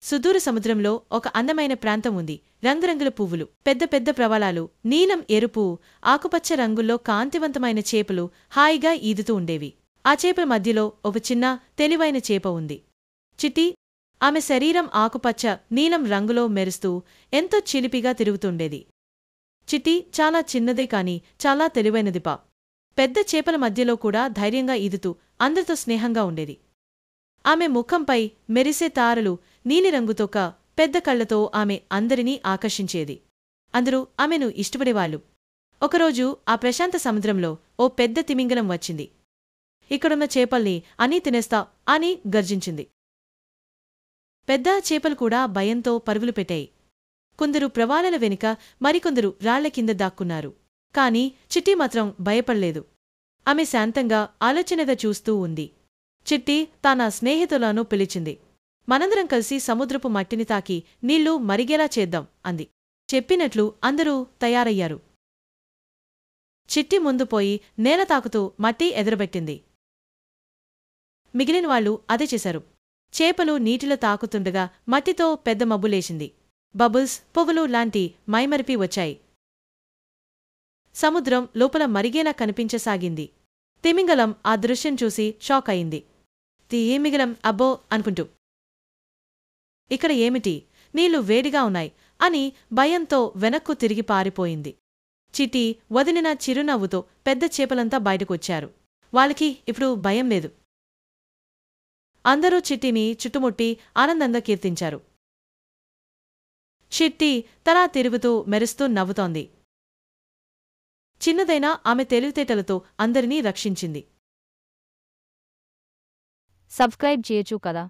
సుదూర సముద్రంలో ఒక అందమైన ప్రాంతం ఉంది. రంగురంగుల పువ్వులు, పెద్ద పెద్ద ప్రవాళాలు, నీలం, ఎరుపు, ఆకుపచ్చ రంగుల్లో కాంతివంతమైన చేపలు హాయిగా ఈదుతూ ఉండేవి. ఆ చేపల మధ్యలో ఒక చిన్న, తెలివైన చేప ఉంది. చిట్టి. ఆమె శరీరం ఆకుపచ్చ, నీలం రంగులో మెరుస్తూ ఎంతో చిలిపిగా తిరుగుతుండేది. చిట్టి చాలా చిన్నదే కాని చాలా తెలివైనదిపా. పెద్ద చేపల మధ్యలో కూడా ధైర్యంగా ఈదుతూ అందరితో స్నేహంగా ఉండేది. ఆమె ముఖంపై మెరిసే తారలు, నీలిరంగుతో పెద్ద కళ్లతో ఆమె అందరినీ ఆకర్షించేది. అందరూ ఆమెను ఇష్టపడేవాళ్లు. ఒకరోజు ఆ ప్రశాంత సముద్రంలో ఓ పెద్ద తిమింగలం వచ్చింది. ఇక్కడున్న చేపల్ని అన్నీ తినేస్తా అని గర్జించింది. పెద్ద చేపలు కూడా భయంతో పరుగులు పెట్టాయి. కొందరు ప్రవాళాల వెనుక, మరికొందరు రాళ్ల కింద దాక్కున్నారు. కాని చిట్టి మాత్రం భయపడలేదు. ఆమె శాంతంగా ఆలోచనగా చూస్తూ ఉంది. చిట్టి తన స్నేహితులను పిలిచింది. మనందరం కలిసి సముద్రపు మట్టిని తాకి నీళ్లు మరిగేలా చేద్దాం అంది. చెప్పినట్లు అందరూ తయారయ్యారు. చిట్టి ముందు పోయి నేల తాకుతూ మట్టి ఎదురబెట్టింది. మిగిలిన వాళ్లు అదే చేశారు. చేపలు నీటిలో తాకుతుండగా మట్టితో పెద్ద మబ్బులేసింది. బబుల్స్, పువ్వులు లాంటి మైమరిపి వచ్చాయి. సముద్రం లోపల మరిగేలా కనిపించసాగింది. తిమింగలం ఆ దృశ్యం చూసి షాక్ అయింది. తిమింగలం అబ్బో అనుకుంటూ, ఇక్కడ ఏమిటి, నీళ్లు వేడిగా ఉన్నాయి అని భయంతో వెనక్కు తిరిగి పారిపోయింది. చిట్టి వదిలిన చిరునవ్వుతో పెద్ద చేపలంతా బయటకొచ్చారు. వాళ్ళకి ఇప్పుడు భయం లేదు. అందరూ చిట్టిని చుట్టుముట్టి ఆనందంగా కీర్తించారు. చిట్టి తల తిరుగుతూ మెరుస్తూ నవ్వుతోంది. చిన్నదైనా ఆమె తెలివితేటలతో అందరినీ రక్షించింది. సబ్స్క్రైబ్ చేయొచ్చు కదా.